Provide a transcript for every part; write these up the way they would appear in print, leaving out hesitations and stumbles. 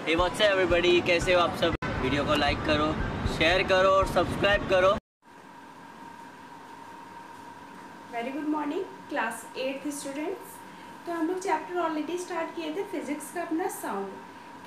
Hey what's up everybody, कैसे हो आप सब। वीडियो को लाइक करो, शेयर करो और सब्सक्राइब करो। Very good morning class 8th students. तो हम लोग चैप्टर ऑलरेडी स्टार्ट किए थे फिजिक्स का अपना साउंड,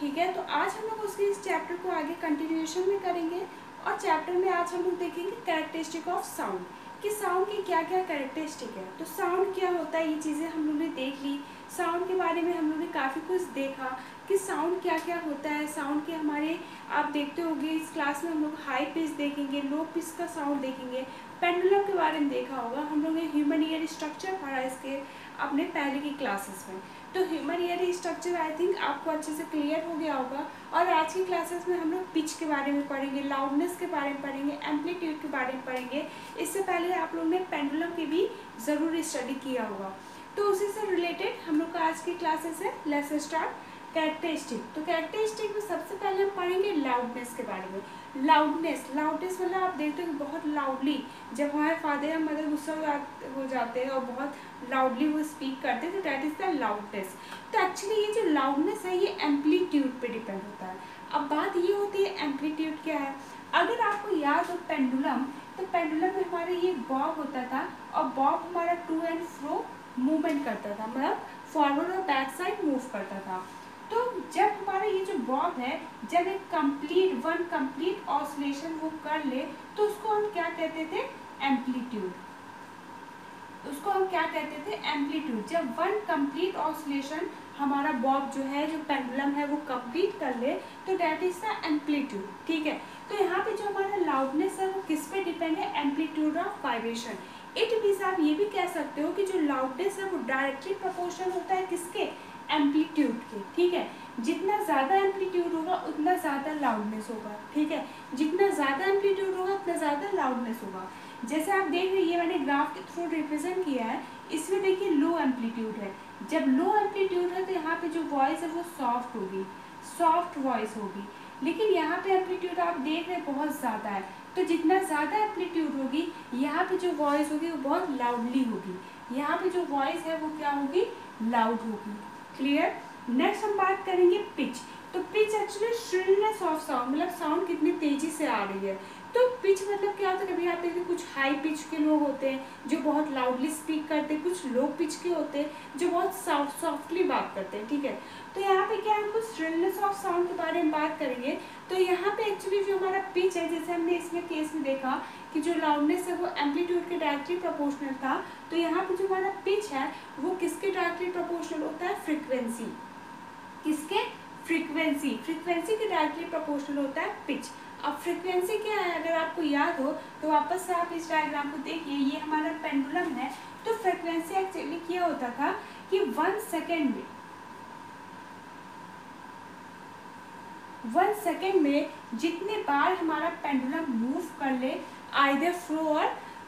ठीक है। तो आज हम लोग उसके इस चैप्टर को आगे कंटिन्यूएशन में करेंगे और चैप्टर में आज हम लोग देखेंगे कैरेक्टरिस्टिक ऑफ साउंड कि साउंड की क्या क्या कैरेक्टरिस्टिक है। तो साउंड क्या होता है, ये चीज़ें हम लोग ने देख ली। साउंड के बारे में हम लोग ने काफ़ी कुछ देखा कि साउंड क्या क्या होता है। साउंड के हमारे आप देखते होंगे इस क्लास में हम लोग हाई पिच देखेंगे, लो पिच का साउंड देखेंगे, पेंडुलम के बारे में देखा होगा। हम लोग ने ह्यूमन ईयर स्ट्रक्चर पढ़ा इसके अपने पहले की क्लासेस में। तो human ear structure I think आपको अच्छे से क्लियर हो गया होगा। और आज की क्लासेस में हम लोग पिच के बारे में पढ़ेंगे, लाउडनेस के बारे में पढ़ेंगे, एम्पलीट्यूड के बारे में पढ़ेंगे। इससे पहले आप लोग ने पेंडुलम की भी ज़रूर स्टडी किया होगा। तो उसी से रिलेटेड हम लोग का आज की क्लासेस है। Let's start characteristic. तो कैरेक्टरिस्टिक में सबसे पहले हम पढ़ेंगे लाउडनेस के बारे में। लाउडनेस मतलब आप देखते हो बहुत लाउडली जब हमारे फादर या मदर गुस्सा हो जाते हैं और बहुत लाउडली वो स्पीक करते हैं, तो डैट इज द लाउडनेस। तो एक्चुअली ये जो लाउडनेस है ये एम्पलीट्यूड पे डिपेंड होता है। अब बात ये होती है एम्पलीट्यूड क्या है। अगर आपको याद हो पेंडुलम, तो पेंडुलम में हमारे ये बॉब होता था और बॉब हमारा टू एंड फ्रो मूवमेंट करता था, मतलब फॉरवर्ड और बैक साइड मूव करता था। तो जब हमारा ये जो बॉब है, जब एक वन कंप्लीट ऑसिलेशन वो कर ले, तो उसको हम क्या कहते थे, एम्पलीट्यूड। उसको हम क्या कहते थे, एम्पलीट्यूड। जब वन कंप्लीट ऑसिलेशन हमारा बॉब जो है, जो पेंडुलम है, वो कंप्लीट कर ले, तो दैट इज द एम्पलीट्यूड, ठीक है। तो यहाँ पे जो हमारा लाउडनेस है वो किस पे डिपेंड है, amplitude of vibration. It means आप ये भी कह सकते हो कि जो लाउडनेस है वो डायरेक्टली प्रोपोर्शनल होता है किसके, एम्पलीट्यूड के, ठीक है। जितना ज़्यादा एम्पलीट्यूड होगा उतना ज़्यादा लाउडनेस होगा, ठीक है। जितना ज़्यादा एम्पलीट्यूड होगा उतना ज़्यादा लाउडनेस होगा। जैसे आप देख रहे हैं, ये मैंने ग्राफ के थ्रू रिप्रेजेंट किया है। इसमें देखिए लो एम्पलीट्यूड है। जब लो एम्पलीट्यूड है तो यहाँ पे जो वॉइस है वो सॉफ्ट होगी, सॉफ्ट वॉइस होगी। लेकिन यहाँ पे एम्पलीट्यूड आप देख रहे हैं बहुत ज़्यादा है, तो जितना ज़्यादा एम्पलीट्यूड होगी यहाँ पे जो वॉइस होगी वो बहुत लाउडली होगी। यहाँ पे जो वॉइस है वो क्या होगी, लाउड होगी। क्लियर। नेक्स्ट हम बात करेंगे पिच। तो pitch actually shrillness of sound, मतलब साउंड कितनी तेजी से आ रही है। तो पिच मतलब क्या होता है, कभी आप देखिए कुछ हाई पिच के लोग होते हैं जो बहुत लाउडली स्पीक करते हैं, कुछ लो पिच के होते हैं जो बहुत सॉफ्टली बात करते हैं, ठीक है। तो यहाँ पे क्या हम कुछ श्रिलनेस ऑफ साउंड के बारे में बात करेंगे। तो यहाँ पे एक्चुअली जो हमारा पिच है, जैसे हमने इसमें केस में देखा कि जो लाउडनेस है वो एम्पलीट्यूड के डायरेक्टली प्रोपोर्शनल था, तो यहाँ पे जो हमारा पिच है वो किसके डायरेक्टली प्रोपोर्शनल होता है, फ्रीक्वेंसी। किसके, फ्रीक्वेंसी के डायरेक्टली प्रोपोर्शनल होता है पिच। अब फ्रीक्वेंसी क्या है, अगर आपको याद हो तो वापस से आप इस डायग्राम को देखिए। ये हमारा पेंडुलम है। तो फ्रीक्वेंसी एक्चुअली क्या होता था कि 1 सेकेंड में जितने बार हमारा पेंडुलम मूव कर ले, आइदर फ्रो और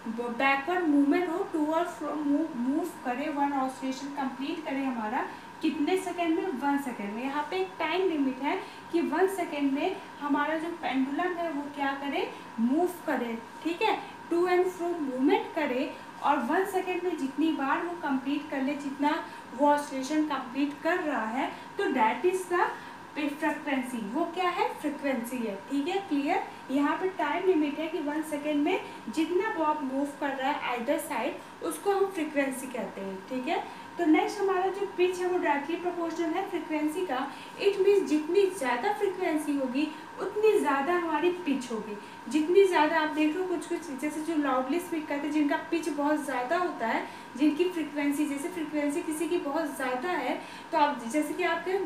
बैकवर्ड मूवमेंट हो, टू और फ्रो मूव करे, वन ऑसिलेशन कंप्लीट करे हमारा कितने सेकेंड में, 1 सेकेंड में। यहाँ पे एक टाइम लिमिट है कि 1 सेकेंड में हमारा जो पेंडुलम है वो क्या करे, मूव करे, ठीक है, टू एंड फ्रो मूवमेंट करे। और 1 सेकेंड में जितनी बार वो कंप्लीट कर ले, जितना वो ऑसिलेशन कंप्लीट कर रहा है, तो दैट इज द फ्रीक्वेंसी। वो क्या है, फ्रीक्वेंसी है, ठीक है। क्लियर। यहाँ पे टाइम लिमिट है कि 1 सेकेंड में जितना बॉब मूव कर रहा है आइदर साइड, उसको हम फ्रीक्वेंसी कहते हैं, ठीक है। तो नेक्स्ट हमारा जो पिच है वो डायरेक्टली प्रोपोर्शनल है फ्रीक्वेंसी का। इट मीन्स जितनी ज़्यादा फ्रीक्वेंसी होगी उतनी ज़्यादा हमारी पिच होगी। जितनी ज़्यादा आप देख लो कुछ जैसे जो लाउडली स्पीक करते हैं जिनका पिच बहुत ज़्यादा होता है, जिनकी फ्रीक्वेंसी, जैसे फ्रीक्वेंसी किसी की बहुत ज़्यादा है, तो आप जैसे कि आपके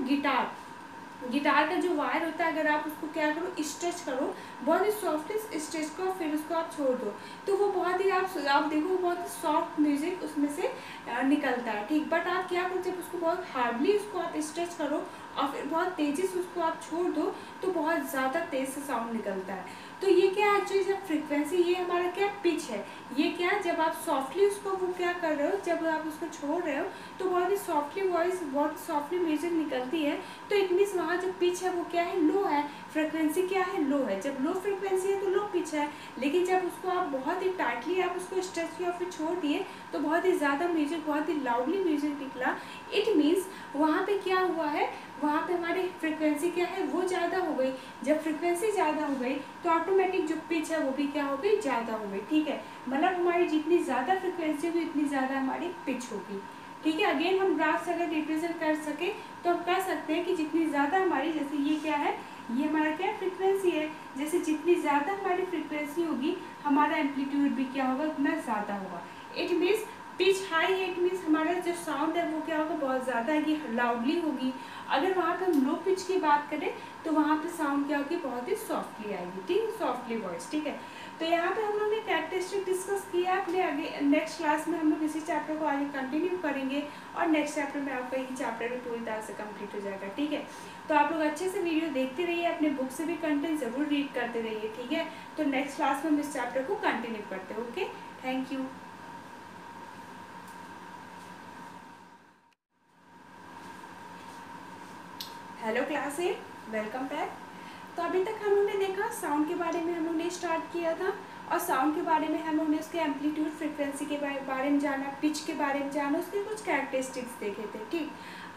गिटार का जो वायर होता है, अगर आप उसको क्या करो, स्ट्रेच करो, बहुत ही सॉफ्टली स्ट्रेच करो, फिर उसको आप छोड़ दो, तो वो बहुत ही आप देखो बहुत ही सॉफ्ट म्यूजिक उसमें से निकलता है, ठीक। बट आप क्या करो, जब उसको बहुत हार्डली उसको आप स्ट्रेच करो और फिर बहुत तेज़ी से उसको आप छोड़ दो, तो बहुत ज़्यादा तेज़ से साउंड निकलता है। तो ये क्या एक्चुअली जब फ्रीक्वेंसी, ये हमारा क्या पिच है, ये क्या जब आप सॉफ्टली उसको वो क्या कर रहे हो, जब आप उसको छोड़ रहे हो तो बहुत ही सॉफ्टली वॉइस, बहुत सॉफ्टली म्यूजिक निकलती है। तो इट मीन्स वहाँ जो पिच है वो क्या है, लो है। फ्रीक्वेंसी क्या है, लो है। जब लो फ्रीक्वेंसी है तो लो पिच है। लेकिन जब उसको आप बहुत ही टाइटली आप उसको स्ट्रेच किया और फिर छोड़ दिए तो बहुत ही ज़्यादा म्यूजिक, बहुत ही लाउडली म्यूजिक निकला। इट मीन्स वहाँ पे क्या हुआ है, वहाँ पे हमारी फ्रिक्वेंसी क्या है, वो ज़्यादा हो गई। जब फ्रिक्वेंसी ज़्यादा हो गई तो ऑटोमेटिक जो पिच है वो भी क्या हो गई, ज़्यादा हो गई। ठीक है, मतलब हमारी जितनी ज़्यादा फ्रिक्वेंसी होगी उतनी ज़्यादा हमारी पिच होगी। ठीक है, अगेन हम ग्राफ से अगर रिप्रेजेंट कर सके तो हम कह सकते हैं कि जितनी ज़्यादा हमारी, जैसे ये क्या है, ये हमारा क्या फ्रिक्वेंसी है, जैसे जितनी ज़्यादा हमारी फ्रिक्वेंसी होगी हमारा एम्पलीट्यूड भी क्या होगा, उतना ज़्यादा होगा। इट मीन्स पिच हाई है, इट मीन्स हमारा जो साउंड है वो क्या होगा, बहुत ज़्यादा है, लाउडली होगी। अगर वहाँ पे हम लो पिच की बात करें तो वहाँ पे साउंड क्या होगी, बहुत ही सॉफ्टली आएगी। ठीक है, सॉफ्टली वॉइस। ठीक है, तो यहाँ पे हम लोग ने कैरेक्टरिस्टिक डिस्कस किया। अपने आगे नेक्स्ट क्लास में हम लोग इसी चैप्टर को आगे कंटिन्यू करेंगे और नेक्स्ट चैप्टर में आपका ये चैप्टर भी पूरी तरह से कंप्लीट हो जाएगा। ठीक है, तो आप लोग अच्छे से वीडियो देखते रहिए, अपने बुक से भी कंटेंट जरूर रीड करते रहिए। ठीक है, तो नेक्स्ट क्लास में हम इस चैप्टर को कंटिन्यू करते हैं। Okay, thank you. Hello class 8, welcome back. तो अभी तक हम लोग ने देखा साउंड के बारे में, हम लोग ने स्टार्ट किया था और साउंड के बारे में हम लोग ने उसके एम्पलीट्यूड, फ्रिक्वेंसी के बारे में जाना, पिच के बारे में जाना, उसके कुछ कैरेक्टरिस्टिक्स देखे थे। ठीक,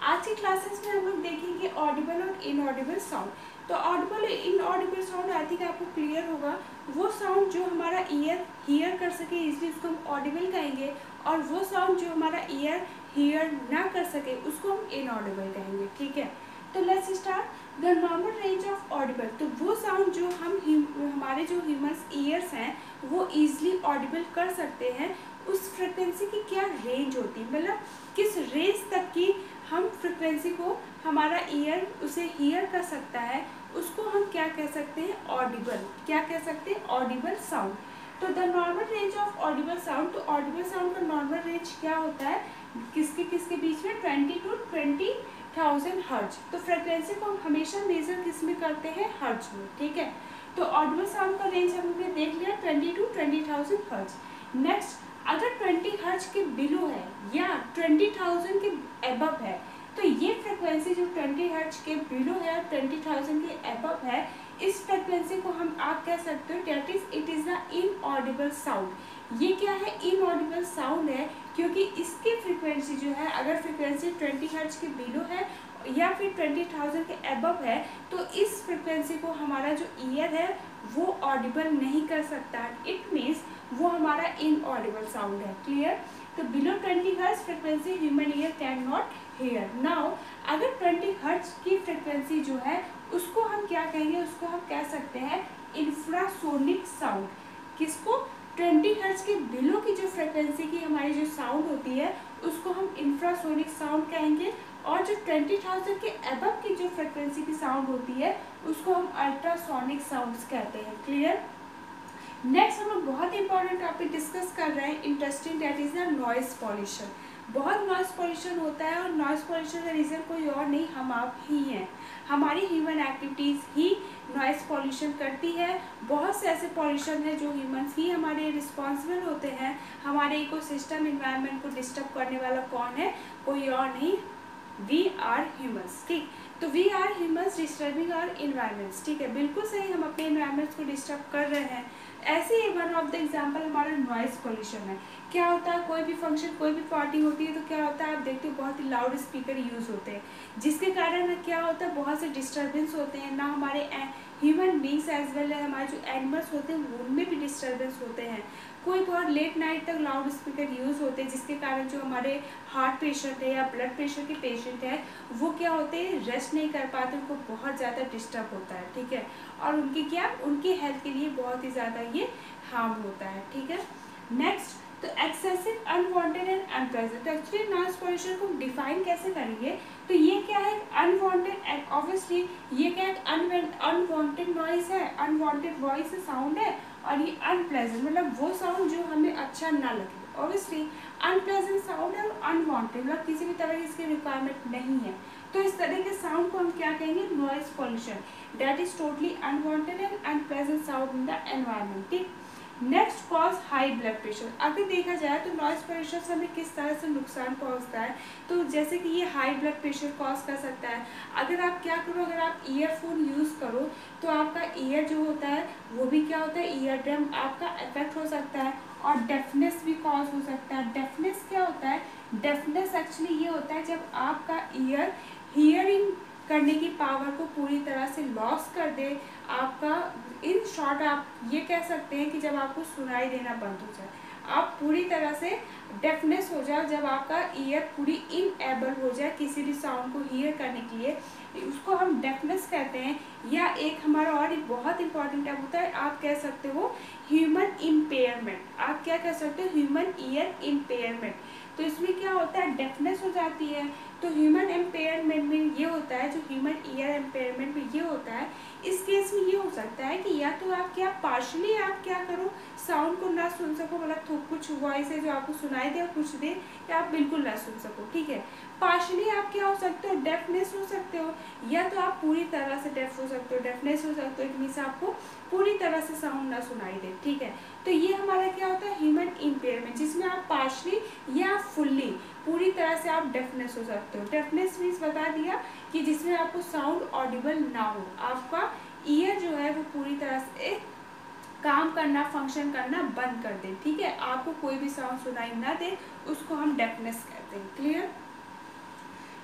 आज की क्लासेस में हम लोग देखेंगे ऑडिबल और इनऑडिबल साउंड। तो ऑडिबल और इनऑडिबल साउंड आई थिंक आपको क्लियर होगा। वो साउंड जो हमारा ईयर हियर कर सके इजली उसको हम ऑडिबल कहेंगे, और वो साउंड जो हमारा ईयर हियर ना कर सके उसको हम इनऑडिबल कहेंगे। ठीक है, तो let's start. The normal range of Audible, तो वो साउंड जो हमारे जो ह्यूमन्स ईयर्स हैं वो इजीली ऑडिबल कर सकते हैं, उस फ्रिक्वेंसी की क्या रेंज होती है, मतलब किस रेंज तक की हम फ्रिक्वेंसी को हमारा ईयर उसे हियर कर सकता है, उसको हम क्या कह सकते हैं, ऑडिबल। क्या कह सकते हैं, ऑडिबल साउंड। तो the normal range of Audible sound, तो ऑडिबल साउंड का नॉर्मल रेंज क्या होता है, किसके किसके बीच में, 20 to 20,000 हर्ट्ज। तो फ्रिक्वेंसी को हम हमेशा मेजर किस में करते हैं, हर्ट्ज में। ठीक है, तो ऑडिबल साउंड का रेंज हमने देख लिया 20 to 20,000 हर्ट्ज। नेक्स्ट, अगर 20 हर्ट्ज के बिलो है या 20,000 के अबव है, तो ये फ्रिक्वेंसी जो 20 हर्ट्ज के बिलो है और 20,000 के अबव है, इस फ्रिक्वेंसी को हम आप कह सकते हो that is it is the inaudible sound. ये क्या है, इनऑडिबल साउंड है, क्योंकि इसकी फ्रिक्वेंसी जो है, अगर फ्रिक्वेंसी 20 हर्ट्ज के बिलो है या फिर 20,000 के अबव है, तो इस फ्रिक्वेंसी को हमारा जो ईयर है वो ऑडिबल नहीं कर सकता। इट मीन्स वो हमारा इनऑडिबल साउंड है। क्लियर, तो below 20 hertz frequency human ear can not here. Now अगर 20 हर्ट्ज की फ्रिक्वेंसी जो है उसको हम क्या कहेंगे, उसको हम कह सकते हैं इंफ्रासोनिक साउंड। किसको, 20 हर्ट्ज के बिलो की जो फ्रिक्वेंसी की हमारी जो साउंड होती है उसको हम इंफ्रासोनिक साउंड कहेंगे, और जो 20,000 के अबव की जो फ्रिक्वेंसी की साउंड होती है उसको हम अल्ट्रासोनिक साउंड्स कहते हैं। क्लियर, नेक्स्ट हम लोग बहुत इंपॉर्टेंट टॉपिक डिस्कस कर रहे हैं, interesting, that is the noise pollution. बहुत नॉइस पॉल्यूशन होता है और नॉइस पॉल्यूशन का रीज़न कोई और नहीं, हम आप ही हैं। हमारी ह्यूमन एक्टिविटीज़ ही नॉइस पॉल्यूशन करती है। बहुत से ऐसे पॉल्यूशन है जो ह्यूमंस ही हमारे रिस्पॉन्सिबल होते हैं। हमारे इकोसिस्टम इन्वायरमेंट को डिस्टर्ब करने वाला कौन है, कोई और नहीं, वी आर ह्यूमंस। ठीक, तो we are humans disturbing our environments. ठीक है, बिल्कुल सही, हम अपने इन्वायरमेंट्स को डिस्टर्ब कर रहे हैं। ऐसे ही वन ऑफ द एग्जाम्पल हमारा नॉइस पॉल्यूशन है। क्या होता है, कोई भी फंक्शन, कोई भी पार्टी होती है तो क्या होता है, आप देखते हो बहुत ही लाउड स्पीकर यूज़ होते हैं, जिसके कारण क्या होता है, बहुत से डिस्टर्बेंस होते हैं। ना हमारे ह्यूमन बींग्स एज वेल है, हमारे जो एनिमल्स होते हैं उनमें भी डिस्टर्बेंस होते हैं। कोई बहुत लेट नाइट तक लाउड स्पीकर यूज़ होते हैं, जिसके कारण जो हमारे हार्ट पेशेंट है या ब्लड प्रेशर के पेशेंट है वो क्या होते हैं, रेस्ट नहीं कर पाते, उनको बहुत ज़्यादा डिस्टर्ब होता है। ठीक है, और उनकी क्या, उनकी हेल्थ के लिए बहुत ही ज़्यादा ये हार्म होता है। ठीक है, नेक्स्ट, तो excessive, unwanted and unpleasant. Actually noise pollution को डिफाइन कैसे करेंगे, तो ये क्या है, अनवांटेड एंड ऑब्वियसली ये क्या है, अनवांटेड नॉइस है, अनवांटेड वॉइस साउंड है, और ये अनप्लेजेंट मतलब वो साउंड जो हमें अच्छा ना लगे। ऑब्वियसली अनप्लेजेंट साउंड है और अनवांटेड मतलब किसी भी तरह की इसकी रिक्वायरमेंट नहीं है, तो इस तरह के साउंड को हम क्या कहेंगे, noise pollution, that is totally unwanted and unpleasant sound in the environment. ठीक, next cause high blood pressure. अगर देखा जाए तो नॉइस पॉल्यूशन से हमें किस तरह से नुकसान पहुंचता है, तो जैसे कि ये हाई ब्लड प्रेशर कॉज कर सकता है। अगर आप क्या करो, अगर आप ईयरफोन यूज़ करो तो आपका ईयर जो होता है वो भी क्या होता है, ईयर ड्रम आपका इफेक्ट हो सकता है, और डेफनेस भी कॉज हो सकता है। डेफनेस क्या होता है, डेफनेस एक्चुअली ये होता है जब आपका ईयर हियरिंग करने की पावर को पूरी तरह से लॉस कर दे आपका। इन शॉर्ट आप ये कह सकते हैं कि जब आपको सुनाई देना बंद हो जाए, आप पूरी तरह से डेफनेस हो जाए, जब आपका ईयर पूरी इनएबल हो जाए किसी भी साउंड को हियर करने के लिए, उसको हम डेफनेस कहते हैं। या एक हमारा और एक बहुत इंपॉर्टेंट टर्म होता है, आप कह सकते हो ह्यूमन इम्पेयरमेंट। आप क्या कह सकते हो, ह्यूमन ईयर इम्पेयरमेंट। तो इसमें क्या होता है, डेफनेस हो जाती है। तो ह्यूमन एम्पेयरमेंट में ये होता है, जो ह्यूमन ईयर एम्पेयरमेंट में ये होता है, इस केस में ये हो सकता है कि या तो आप क्या पार्शली आप क्या करो, साउंड को ना सुन सको, मतलब कुछ वॉइस है जो आपको सुनाई दे कुछ दे, या आप बिल्कुल ना सुन सको, ठीक है। पार्शली आप क्या हो सकते हो, डेफनेस हो सकते हो, या तो आप पूरी तरह से डेफ हो सकते हो, डेफनेस हो सकते हो, इट मीन्स आपको पूरी तरह से साउंड ना सुनाई दे, ठीक है। तो ये हमारा क्या होता है, ह्यूमन इम्पेयरमेंट, जिसमें आप पार्शली या फुल्ली पूरी तरह से आप डेफनेस हो सकते हो। डेफनेस मीन्स बता दिया कि जिसमें आपको साउंड ऑडिबल ना हो, आपका ईयर जो है वो पूरी तरह से काम करना, फंक्शन करना बंद कर दे, ठीक है। आपको कोई भी साउंड सुनाई ना दे, उसको हम डेफनेस कहते हैं। Clear.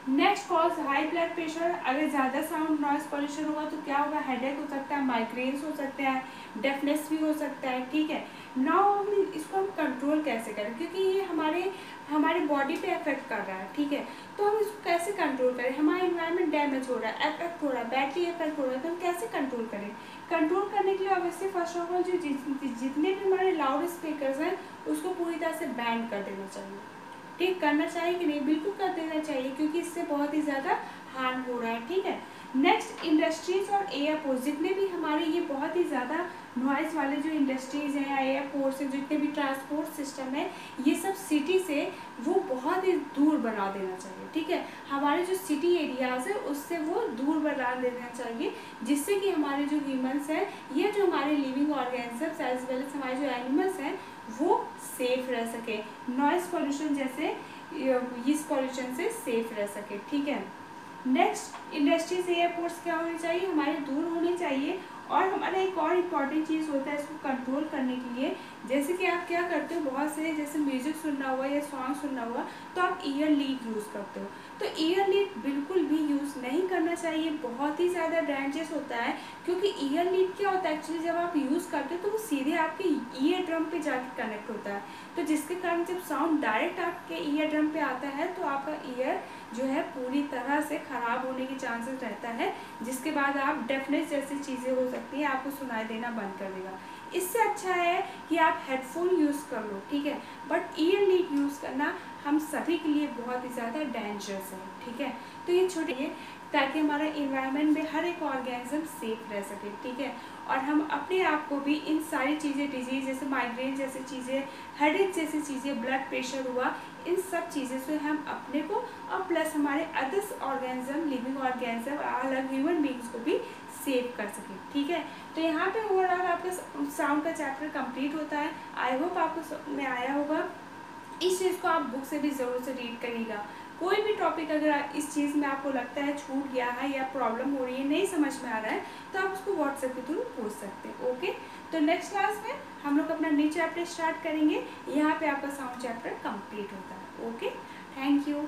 Next cause high blood pressure. अगर ज़्यादा साउंड नॉइज पॉल्यूशन होगा तो क्या होगा, हेडेक हो सकता है, माइग्रेन्स हो सकते हैं, डेफनेस भी हो सकता है, ठीक है। नाउ इसको हम कंट्रोल कैसे करें, क्योंकि ये हमारे बॉडी पे इफेक्ट कर रहा है, ठीक है। तो हम इसको कैसे कंट्रोल करें, हमारा इन्वायरमेंट डैमेज हो रहा है, इफेक्ट हो रहा है, बैटरी इफेक्ट हो रहा है, तो हम कैसे कंट्रोल करें। कंट्रोल करने के लिए ऑब्वियसली फर्स्ट ऑफ ऑल जो जितने भी हमारे लाउड स्पीकर्स हैं उसको पूरी तरह से बैन कर देना चाहिए, ठीक। करना चाहिए कि नहीं, बिल्कुल कर देना चाहिए, क्योंकि इससे बहुत ही ज़्यादा हार्म हो रहा है, ठीक है। नेक्स्ट, इंडस्ट्रीज और एयरपोर्ट, जितने भी हमारे ये बहुत ही ज़्यादा नॉइज़ वाले जो इंडस्ट्रीज़ हैं या एयरपोर्ट्स हैं, जितने भी ट्रांसपोर्ट सिस्टम है, ये सब सिटी से वो बहुत ही दूर बना देना चाहिए, ठीक है। हमारे जो सिटी एरियाज़ है उससे वो दूर बना देना चाहिए, जिससे कि हमारे जो ह्यूमन्स हैं या जो हमारे living organisms as well as हमारे जो एनिमल्स हैं वो सेफ रह सके, नॉइज़ पॉल्यूशन जैसे इस पॉल्यूशन से सेफ रह सके, ठीक है। नेक्स्ट, इंडस्ट्रीज एयरपोर्ट्स क्या होने चाहिए, हमारे दूर होने चाहिए। और हमारा एक और इम्पॉर्टेंट चीज़ होता है इसको कंट्रोल करने के लिए, जैसे कि आप क्या करते हो, बहुत से जैसे म्यूजिक सुनना हुआ या सॉन्ग सुनना हुआ तो आप ईयर लीड यूज़ करते हो, तो ईयर लीड बिल्कुल भी यूज़ नहीं करना चाहिए, बहुत ही ज़्यादा डेंजरस होता है। क्योंकि ईयर लीड क्या होता है एक्चुअली, जब आप यूज़ करते हो तो वो सीधे आपके ईयर ड्रम पे जाके कनेक्ट होता है, तो जिसके कारण जब साउंड डायरेक्ट आपके ईयर ड्रम पे आता है तो आपका ईयर जो है पूरी तरह से ख़राब होने के चांसेस रहता है, जिसके बाद आप डेफनेस जैसी चीज़ें हो सकती हैं, आपको सुनाई देना बंद कर देगा। इससे अच्छा है कि आप हेडफोन यूज़ कर लो, ठीक है, बट ईयर लीड यूज़ करना हम सभी के लिए बहुत ही ज़्यादा डेंजरस है, ठीक है। तो ये छोटे, ताकि हमारा इन्वायरमेंट में हर एक ऑर्गेनिज्म सेफ रह सके, ठीक है। और हम अपने आप को भी इन सारी चीज़ें, डिजीज जैसे माइग्रेन जैसी चीज़ें, हेडेक जैसी चीज़ें, ब्लड प्रेशर हुआ, इन सब चीज़ों से हम अपने को और प्लस हमारे अदर्स ऑर्गेनिज्म, लिविंग ऑर्गेनिज्म, अलग ह्यूमन बींग्स को भी सेव कर सकें, ठीक है। तो यहाँ पे ओवरऑल आपका साउंड का चैप्टर कंप्लीट होता है। आई होप आपको समझ में आया होगा। इस चीज़ को आप बुक से भी ज़रूर से रीड करिएगा। कोई भी टॉपिक अगर इस चीज़ में आपको लगता है छूट गया है या प्रॉब्लम हो रही है, नहीं समझ में आ रहा है, तो आप उसको व्हाट्सएप के थ्रू पूछ सकते हैं, ओके। तो नेक्स्ट क्लास में हम लोग अपना न्यू चैप्टर स्टार्ट करेंगे, यहाँ पे आपका साउंड चैप्टर कंप्लीट होता है, ओके। Thank you.